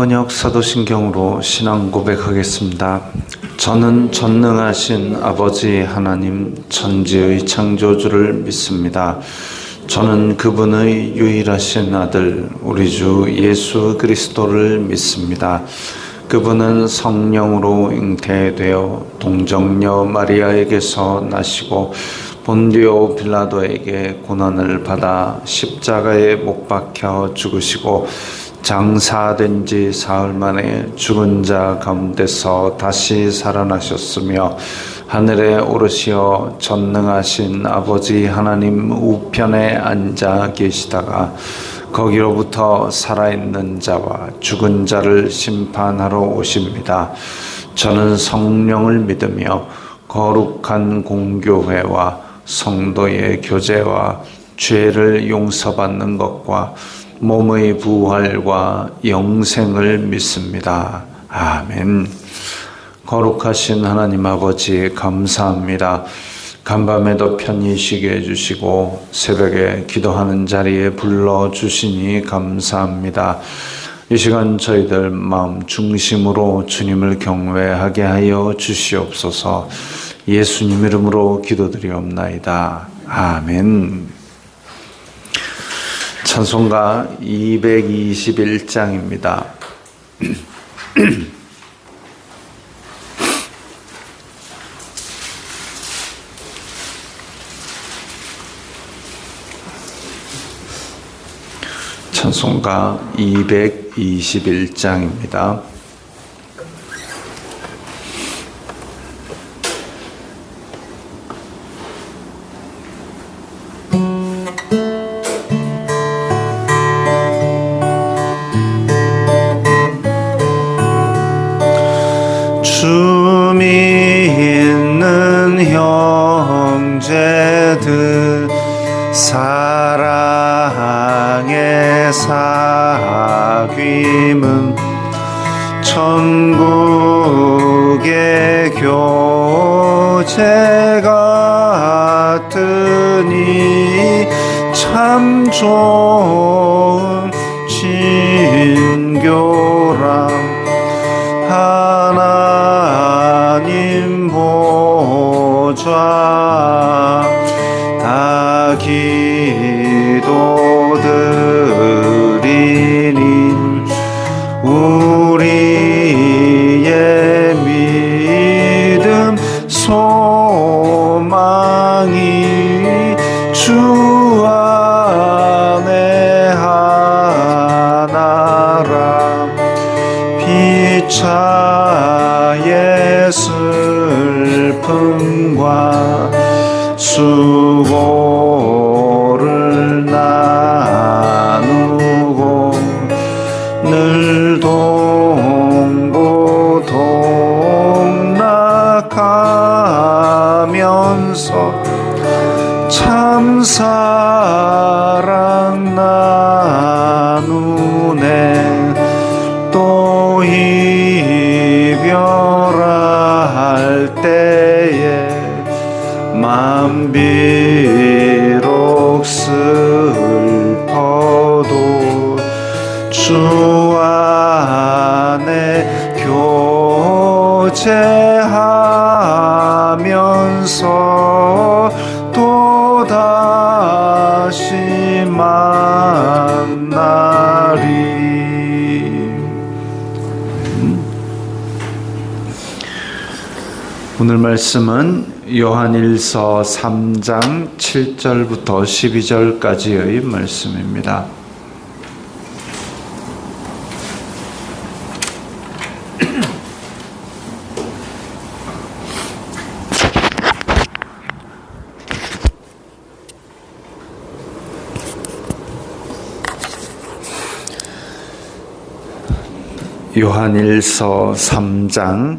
번역 사도신경으로 신앙 고백하겠습니다. 저는 전능하신 아버지 하나님 천지의 창조주를 믿습니다. 저는 그분의 유일하신 아들 우리 주 예수 그리스도를 믿습니다. 그분은 성령으로 잉태되어 동정녀 마리아에게서 나시고 본디오 빌라도에게 고난을 받아 십자가에 못 박혀 죽으시고 장사된 지 사흘 만에 죽은 자 가운데서 다시 살아나셨으며 하늘에 오르시어 전능하신 아버지 하나님 우편에 앉아 계시다가 거기로부터 살아있는 자와 죽은 자를 심판하러 오십니다. 저는 성령을 믿으며 거룩한 공교회와 성도의 교제와 죄를 용서받는 것과 몸의 부활과 영생을 믿습니다. 아멘. 거룩하신 하나님 아버지 감사합니다. 간밤에도 편히 쉬게 해주시고 새벽에 기도하는 자리에 불러주시니 감사합니다. 이 시간 저희들 마음 중심으로 주님을 경외하게 하여 주시옵소서. 예수님 이름으로 기도드리옵나이다. 아멘. 찬송가 221장입니다. 찬송가 221장입니다. 주 믿는 형제들 사랑의 사귐은 천국의 교제 같으니 참 좋은 친교라. 하나님 보좌 다 기도드리니 우리의 믿음 소망이 주 안에 하나라. 피차의 슬픔과 수고를 나누고 늘 동고동락하면서 참 사랑 나누네. 또 이별할 때에 맘 비록 슬퍼도 주 안에 교제하면서 또다시 만나리. 오늘 말씀은 요한일서 3장 7절부터 12절까지의 말씀입니다. 요한일서 3장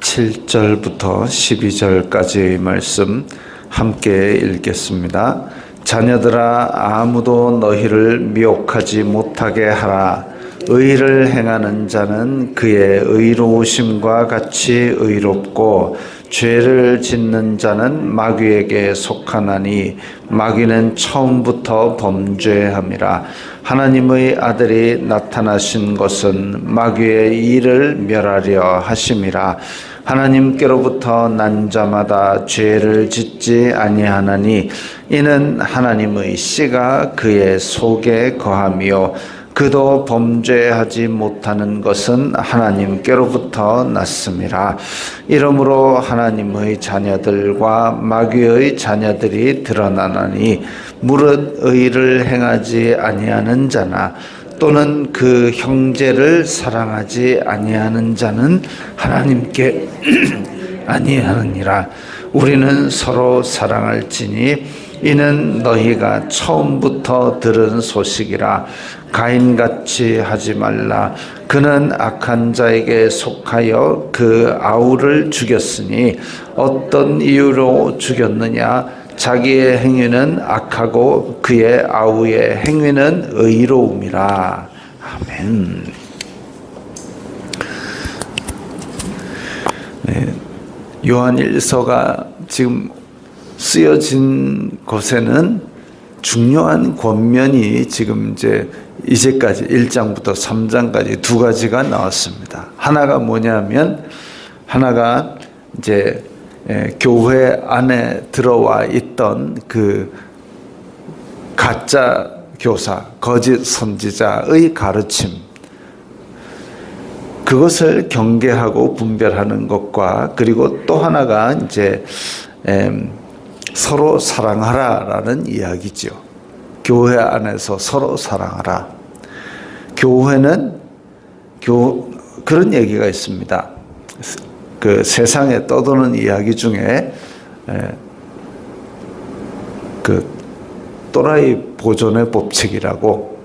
7절부터 12절까지의 말씀 함께 읽겠습니다. 자녀들아, 아무도 너희를 미혹하지 못하게 하라. 의를 행하는 자는 그의 의로우심과 같이 의롭고 죄를 짓는 자는 마귀에게 속하나니 마귀는 처음부터 범죄함이라. 하나님의 아들이 나타나신 것은 마귀의 일을 멸하려 하심이라. 하나님께로부터 난 자마다 죄를 짓지 아니하나니 이는 하나님의 씨가 그의 속에 거함이요 그도 범죄하지 못하는 것은 하나님께로부터 났음이라. 이러므로 하나님의 자녀들과 마귀의 자녀들이 드러나나니 무릇 의를 행하지 아니하는 자나 또는 그 형제를 사랑하지 아니하는 자는 하나님께 아니하느니라. 우리는 서로 사랑할지니 이는 너희가 처음부터 들은 소식이라. 가인같이 하지 말라. 그는 악한 자에게 속하여 그 아우를 죽였으니 어떤 이유로 죽였느냐? 자기의 행위는 악하고 그의 아우의 행위는 의로움이라. 아멘. 네, 요한일서가 지금 쓰여진 곳에는 중요한 권면이 지금 이제까지 1장부터 3장까지 두 가지가 나왔습니다. 하나가 뭐냐면, 하나가 교회 안에 들어와 있던 그 가짜 교사, 거짓 선지자의 가르침, 그것을 경계하고 분별하는 것과, 그리고 또 하나가 서로 사랑하라라는 이야기죠. 교회 안에서 서로 사랑하라. 교회는 그런 얘기가 있습니다. 그 세상에 떠도는 이야기 중에 그 또라이 보존의 법칙이라고,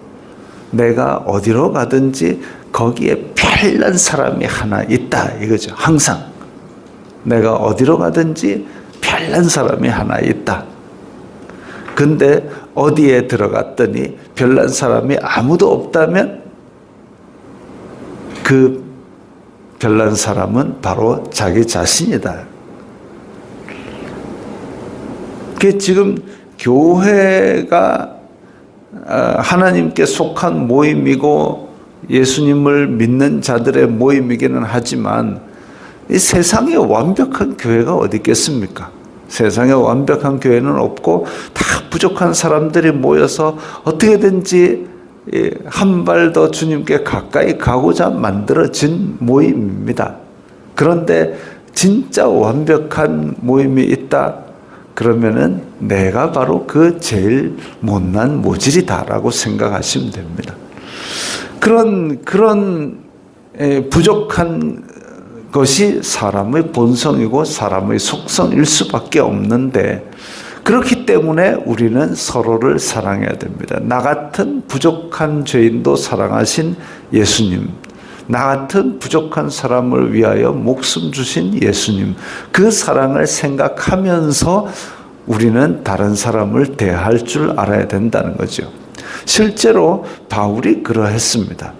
내가 어디로 가든지 거기에 별난 사람이 하나 있다 이거죠. 항상 내가 어디로 가든지 별난 사람이 하나 있다. 근데 어디에 들어갔더니 별난 사람이 아무도 없다면 그 별난 사람은 바로 자기 자신이다. 그 지금 교회가 하나님께 속한 모임이고 예수님을 믿는 자들의 모임이기는 하지만 이 세상에 완벽한 교회가 어디 있겠습니까? 세상에 완벽한 교회는 없고 다 부족한 사람들이 모여서 어떻게든지 한 발 더 주님께 가까이 가고자 만들어진 모임입니다. 그런데 진짜 완벽한 모임이 있다? 그러면은 내가 바로 그 제일 못난 모질이다라고 생각하시면 됩니다. 그런 부족한 것이 사람의 본성이고 사람의 속성일 수밖에 없는데, 그렇기 때문에 우리는 서로를 사랑해야 됩니다. 나 같은 부족한 죄인도 사랑하신 예수님, 나 같은 부족한 사람을 위하여 목숨 주신 예수님, 그 사랑을 생각하면서 우리는 다른 사람을 대할 줄 알아야 된다는 거죠. 실제로 바울이 그러했습니다.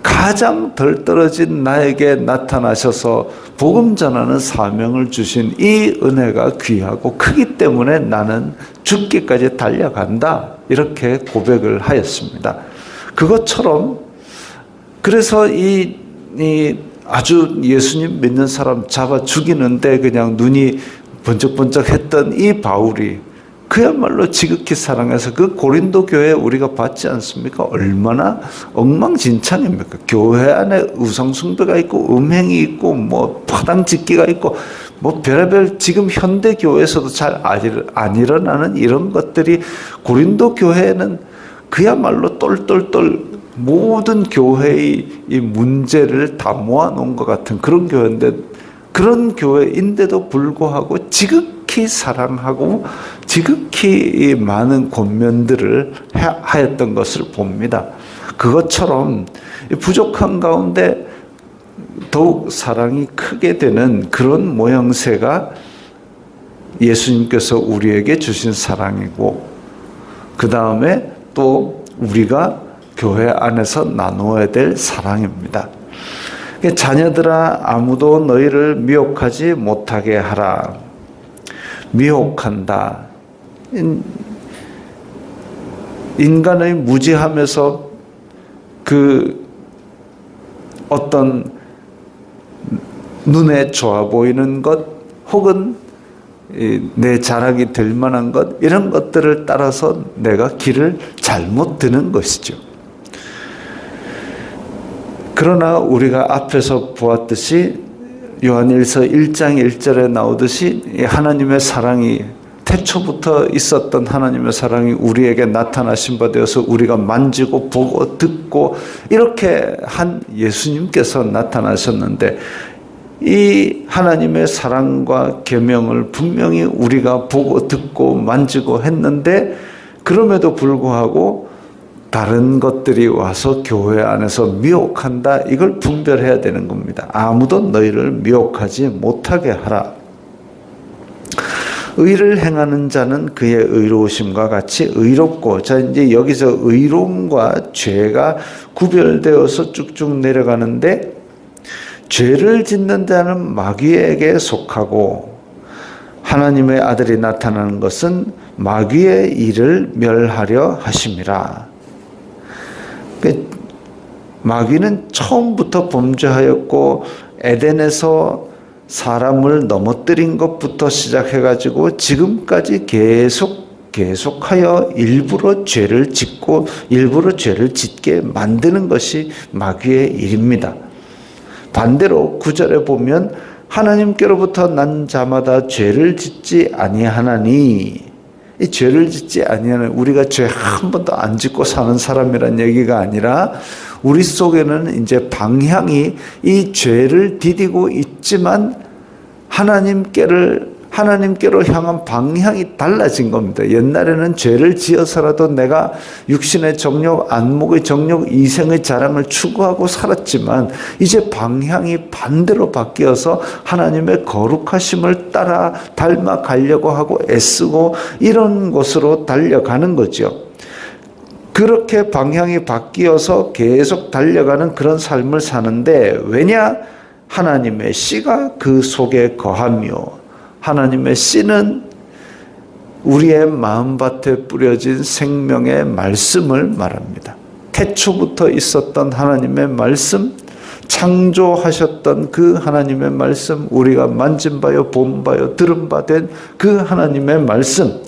가장 덜 떨어진 나에게 나타나셔서 복음 전하는 사명을 주신 이 은혜가 귀하고 크기 때문에 나는 죽기까지 달려간다, 이렇게 고백을 하였습니다. 그것처럼 그래서 이 아주 예수님 믿는 사람 잡아 죽이는데 그냥 눈이 번쩍번쩍했던 이 바울이 그야말로 지극히 사랑해서 그 고린도 교회 우리가 봤지 않습니까? 얼마나 엉망진창입니까? 교회 안에 우상숭배가 있고 음행이 있고 뭐 파당 짓기가 있고 뭐 별의별 지금 현대 교회에서도 잘 안 일어나는 이런 것들이 고린도 교회에는 그야말로 똘똘똘 모든 교회의 이 문제를 다 모아놓은 것 같은 그런 교회인데, 그런 교회인데도 불구하고 지극히 사랑하고 지극히 많은 권면들을 하였던 것을 봅니다. 그것처럼 부족한 가운데 더욱 사랑이 크게 되는 그런 모양새가 예수님께서 우리에게 주신 사랑이고, 그 다음에 또 우리가 교회 안에서 나누어야 될 사랑입니다. 자녀들아 아무도 너희를 미혹하지 못하게 하라. 미혹한다. 인간의 무지함에서 그 어떤 눈에 좋아 보이는 것 혹은 내 자랑이 될 만한 것 이런 것들을 따라서 내가 길을 잘못 드는 것이죠. 그러나 우리가 앞에서 보았듯이 요한일서 1장 1절에 나오듯이 하나님의 사랑이 태초부터 있었던 하나님의 사랑이 우리에게 나타나신 바 되어서 우리가 만지고 보고 듣고 이렇게 한 예수님께서 나타나셨는데 이 하나님의 사랑과 계명을 분명히 우리가 보고 듣고 만지고 했는데 그럼에도 불구하고 다른 것들이 와서 교회 안에서 미혹한다. 이걸 분별해야 되는 겁니다. 아무도 너희를 미혹하지 못하게 하라. 의를 행하는 자는 그의 의로우심과 같이 의롭고, 자 이제 여기서 의로움과 죄가 구별되어서 쭉쭉 내려가는데 죄를 짓는 자는 마귀에게 속하고 하나님의 아들이 나타나는 것은 마귀의 일을 멸하려 하심이라. 마귀는 처음부터 범죄하였고 에덴에서 사람을 넘어뜨린 것부터 시작해가지고 지금까지 계속하여 일부러 죄를 짓고 일부러 죄를 짓게 만드는 것이 마귀의 일입니다. 반대로 9절에 보면 하나님께로부터 난 자마다 죄를 짓지 아니하나니, 이 죄를 짓지 아니하는 우리가 죄 한 번도 안 짓고 사는 사람이란 얘기가 아니라 우리 속에는 이제 방향이 이 죄를 디디고 있지만 하나님께로 향한 방향이 달라진 겁니다. 옛날에는 죄를 지어서라도 내가 육신의 정욕, 안목의 정욕, 이생의 자랑을 추구하고 살았지만 이제 방향이 반대로 바뀌어서 하나님의 거룩하심을 따라 닮아가려고 하고 애쓰고 이런 곳으로 달려가는 거죠. 그렇게 방향이 바뀌어서 계속 달려가는 그런 삶을 사는데, 왜냐? 하나님의 씨가 그 속에 거하며, 하나님의 씨는 우리의 마음밭에 뿌려진 생명의 말씀을 말합니다. 태초부터 있었던 하나님의 말씀, 창조하셨던 그 하나님의 말씀, 우리가 만진 바요, 본 바요, 들은 바 된 그 하나님의 말씀,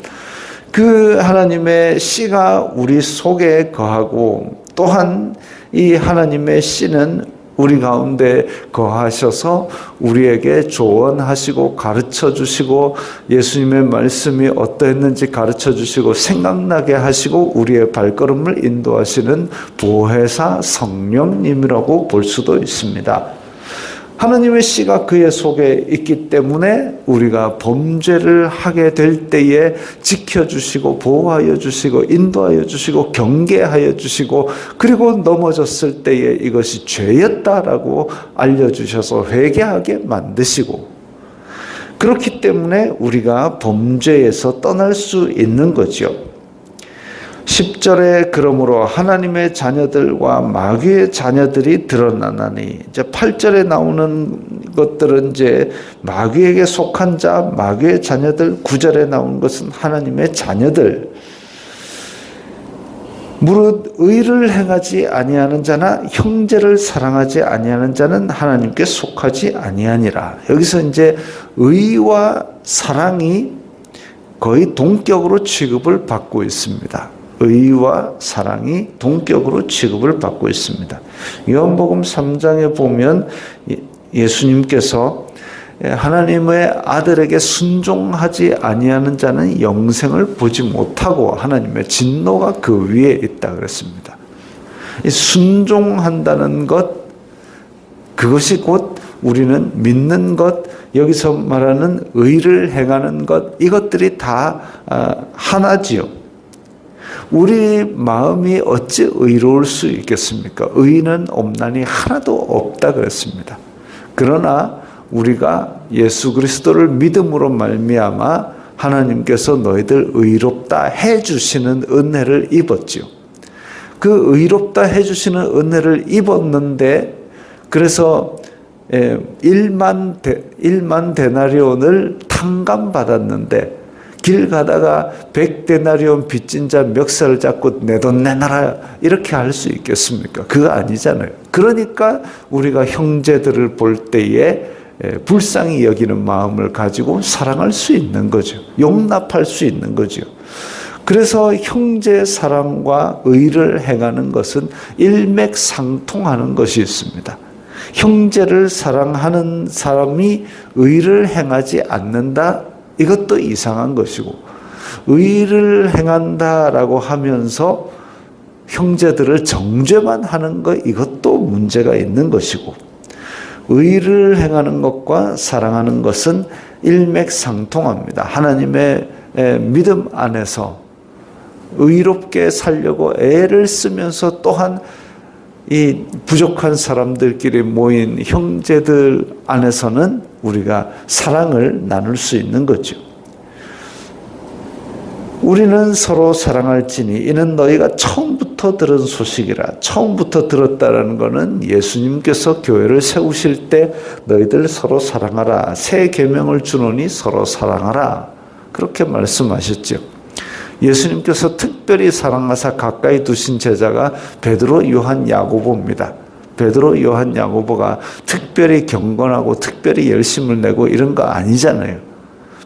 그 하나님의 씨가 우리 속에 거하고, 또한 이 하나님의 씨는 우리 가운데 거하셔서 우리에게 조언하시고 가르쳐 주시고 예수님의 말씀이 어떠했는지 가르쳐 주시고 생각나게 하시고 우리의 발걸음을 인도하시는 보혜사 성령님이라고 볼 수도 있습니다. 하나님의 씨가 그의 속에 있기 때문에 우리가 범죄를 하게 될 때에 지켜주시고 보호하여 주시고 인도하여 주시고 경계하여 주시고, 그리고 넘어졌을 때에 이것이 죄였다라고 알려주셔서 회개하게 만드시고, 그렇기 때문에 우리가 범죄에서 떠날 수 있는 거죠. 10절에 그러므로 하나님의 자녀들과 마귀의 자녀들이 드러나나니, 이제 8절에 나오는 것들은 이제 마귀에게 속한 자, 마귀의 자녀들, 9절에 나오는 것은 하나님의 자녀들. 무릇 의를 행하지 아니하는 자나 형제를 사랑하지 아니하는 자는 하나님께 속하지 아니하니라. 여기서 이제 의와 사랑이 거의 동격으로 취급을 받고 있습니다. 의와 사랑이 동격으로 취급을 받고 있습니다. 요한복음 3장에 보면 예수님께서 하나님의 아들에게 순종하지 아니하는 자는 영생을 보지 못하고 하나님의 진노가 그 위에 있다 그랬습니다. 순종한다는 것, 그것이 곧 우리는 믿는 것, 여기서 말하는 의를 행하는 것, 이것들이 다 하나지요. 우리 마음이 어찌 의로울 수 있겠습니까? 의는 없나니 하나도 없다 그랬습니다. 그러나 우리가 예수 그리스도를 믿음으로 말미암아 하나님께서 너희들 의롭다 해주시는 은혜를 입었지요. 그 의롭다 해주시는 은혜를 입었는데, 그래서 1만 데나리온을 탕감받았는데 길 가다가 100데나리온 빚진 자 멱살을 잡고 내 돈 내놔라 이렇게 할 수 있겠습니까? 그거 아니잖아요. 그러니까 우리가 형제들을 볼 때에 불쌍히 여기는 마음을 가지고 사랑할 수 있는 거죠. 용납할 수 있는 거죠. 그래서 형제 사랑과 의를 행하는 것은 일맥상통하는 것이 있습니다. 형제를 사랑하는 사람이 의를 행하지 않는다? 이것도 이상한 것이고, 의를 행한다라고 하면서 형제들을 정죄만 하는 것, 이것도 문제가 있는 것이고, 의를 행하는 것과 사랑하는 것은 일맥상통합니다. 하나님의 믿음 안에서 의롭게 살려고 애를 쓰면서 또한 이 부족한 사람들끼리 모인 형제들 안에서는 우리가 사랑을 나눌 수 있는 거죠. 우리는 서로 사랑할지니 이는 너희가 처음부터 들은 소식이라. 처음부터 들었다라는 것은 예수님께서 교회를 세우실 때 너희들 서로 사랑하라. 새 계명을 주노니 서로 사랑하라. 그렇게 말씀하셨죠. 예수님께서 특별히 사랑하사 가까이 두신 제자가 베드로, 요한, 야고보입니다. 베드로, 요한, 야고보가 특별히 경건하고 특별히 열심을 내고 이런 거 아니잖아요.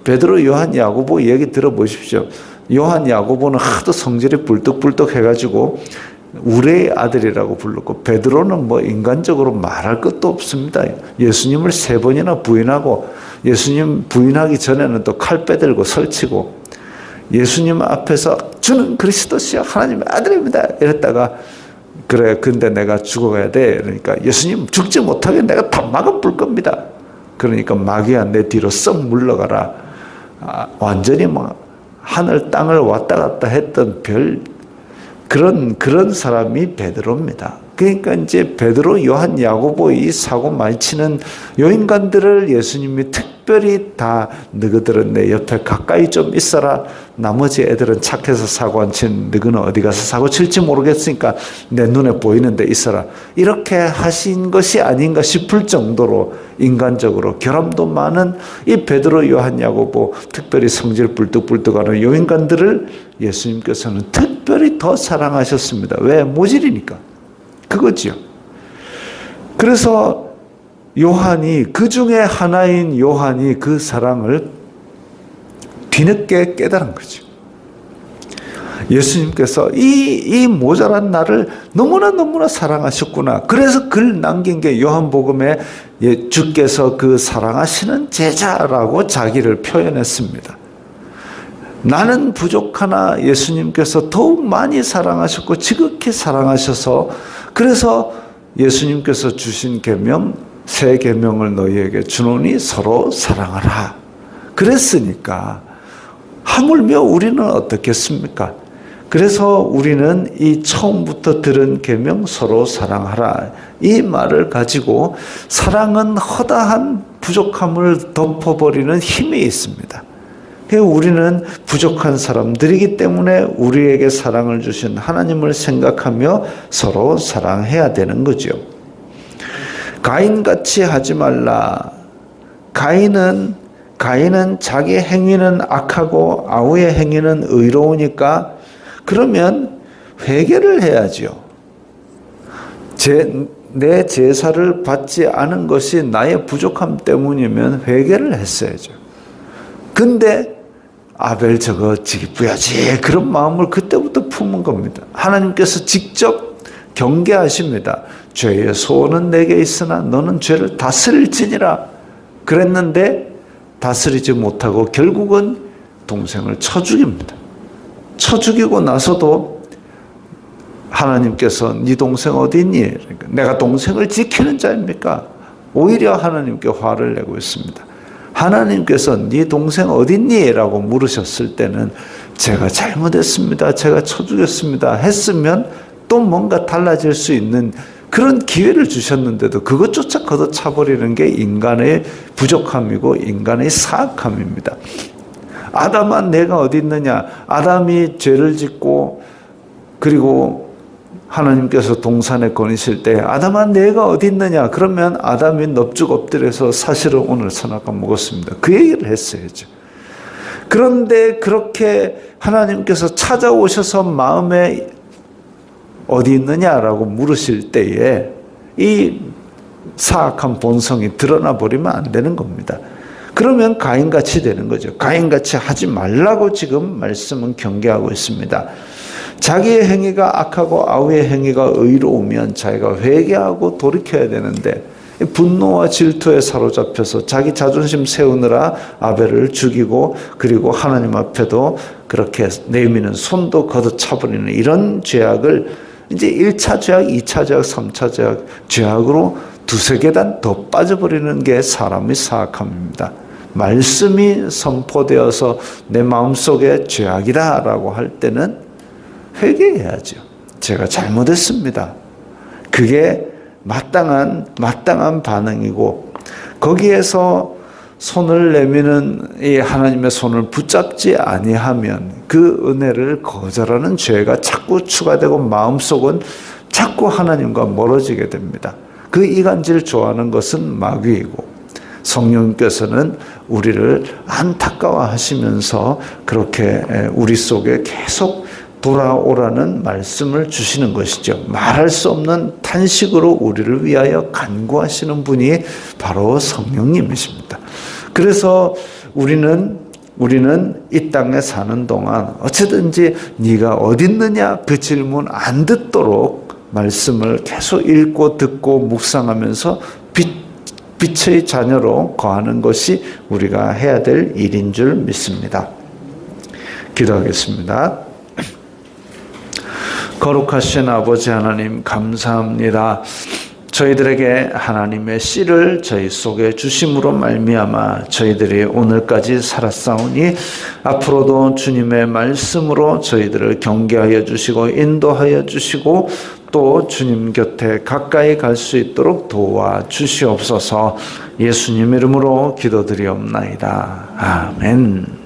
베드로, 요한, 야고보 얘기 들어보십시오. 요한, 야고보는 하도 성질이 불뚝불뚝 해가지고 우레의 아들이라고 불렀고, 베드로는 뭐 인간적으로 말할 것도 없습니다. 예수님을 3번이나 부인하고, 예수님 부인하기 전에는 또 칼 빼들고 설치고, 예수님 앞에서 주는 그리스도시여 하나님의 아들입니다 이랬다가, 그래 근데 내가 죽어가야 돼. 그러니까 예수님 죽지 못하게 내가 다 막아볼 겁니다. 그러니까 마귀야 내 뒤로 썩 물러가라. 완전히 뭐 하늘 땅을 왔다 갔다 했던 그런 사람이 베드로입니다. 그러니까 이제 베드로, 요한, 야고보 이 사고 많이 치는 요 인간들을 예수님이 특별히 다 너희들은 내 옆에 가까이 좀 있어라. 나머지 애들은 착해서 사고 안 친 너희는 어디 가서 사고 칠지 모르겠으니까 내 눈에 보이는 데 있어라. 이렇게 하신 것이 아닌가 싶을 정도로 인간적으로 결함도 많은 이 베드로, 요한, 야고보, 특별히 성질 불뚝불뚝하는 요 인간들을 예수님께서는 특별히 더 사랑하셨습니다. 왜? 모질이니까. 그거지요. 그래서 요한이, 그 중에 하나인 요한이 그 사랑을 뒤늦게 깨달은 거죠. 예수님께서 이 모자란 나를 너무나 사랑하셨구나. 그래서 글 남긴 게 요한복음에 주께서 그 사랑하시는 제자라고 자기를 표현했습니다. 나는 부족하나 예수님께서 더욱 많이 사랑하셨고 지극히 사랑하셔서, 그래서 예수님께서 주신 계명, 새 계명을 너희에게 주노니 서로 사랑하라. 그랬으니까 하물며 우리는 어떻겠습니까? 그래서 우리는 이 처음부터 들은 계명 서로 사랑하라, 이 말을 가지고 사랑은 허다한 부족함을 덮어버리는 힘이 있습니다. 우리는 부족한 사람들이기 때문에 우리에게 사랑을 주신 하나님을 생각하며 서로 사랑해야 되는 거죠. 가인같이 하지 말라. 가인은 자기 행위는 악하고 아우의 행위는 의로우니까 그러면 회개를 해야죠. 내 제사를 받지 않은 것이 나의 부족함 때문이면 회개를 했어야죠. 근데 아벨 저거 지기뿌야지 그런 마음을 그때부터 품은 겁니다. 하나님께서 직접 경계하십니다. 죄의 소원은 내게 있으나 너는 죄를 다스릴지니라 그랬는데 다스리지 못하고 결국은 동생을 쳐 죽입니다. 쳐 죽이고 나서도 하나님께서 네 동생 어디 있니? 그러니까 내가 동생을 지키는 자입니까? 오히려 하나님께 화를 내고 있습니다. 하나님께서 네 동생 어딨니? 라고 물으셨을 때는 제가 잘못했습니다. 제가 쳐 죽였습니다. 했으면 또 뭔가 달라질 수 있는 그런 기회를 주셨는데도 그것조차 걷어차버리는 게 인간의 부족함이고 인간의 사악함입니다. 아담아 내가 어디 있느냐? 아담이 죄를 짓고 그리고 하나님께서 동산에 거니실 때 아담아 내가 어디 있느냐? 그러면 아담이 넙죽 엎드려서 사실은 오늘 선악과 먹었습니다. 그 얘기를 했어야죠. 그런데 그렇게 하나님께서 찾아오셔서 마음에 어디 있느냐라고 물으실 때에 이 사악한 본성이 드러나 버리면 안 되는 겁니다. 그러면 가인같이 되는 거죠. 가인같이 하지 말라고 지금 말씀은 경계하고 있습니다. 자기의 행위가 악하고 아우의 행위가 의로우면 자기가 회개하고 돌이켜야 되는데 분노와 질투에 사로잡혀서 자기 자존심 세우느라 아벨을 죽이고 그리고 하나님 앞에도 그렇게 내미는 손도 걷어차버리는 이런 죄악을 이제 1차 죄악, 2차 죄악, 3차 죄악, 죄악으로 두세 계단 더 빠져버리는 게 사람의 사악함입니다. 말씀이 선포되어서 내 마음속에 죄악이다라고 할 때는 회개해야죠. 제가 잘못했습니다. 그게 마땅한 반응이고 거기에서 손을 내미는 이 하나님의 손을 붙잡지 아니하면 그 은혜를 거절하는 죄가 자꾸 추가되고 마음속은 자꾸 하나님과 멀어지게 됩니다. 그 이간질 좋아하는 것은 마귀이고 성령께서는 우리를 안타까워하시면서 그렇게 우리 속에 계속 돌아오라는 말씀을 주시는 것이죠. 말할 수 없는 탄식으로 우리를 위하여 간구하시는 분이 바로 성령님이십니다. 그래서 우리는 이 땅에 사는 동안 어찌든지 네가 어디 있느냐 그 질문 안 듣도록 말씀을 계속 읽고 듣고 묵상하면서 빛의 자녀로 거하는 것이 우리가 해야 될 일인 줄 믿습니다. 기도하겠습니다. 거룩하신 아버지 하나님 감사합니다. 저희들에게 하나님의 씨를 저희 속에 주심으로 말미암아 저희들이 오늘까지 살았사오니 앞으로도 주님의 말씀으로 저희들을 경계하여 주시고 인도하여 주시고 또 주님 곁에 가까이 갈 수 있도록 도와주시옵소서. 예수님 이름으로 기도드리옵나이다. 아멘.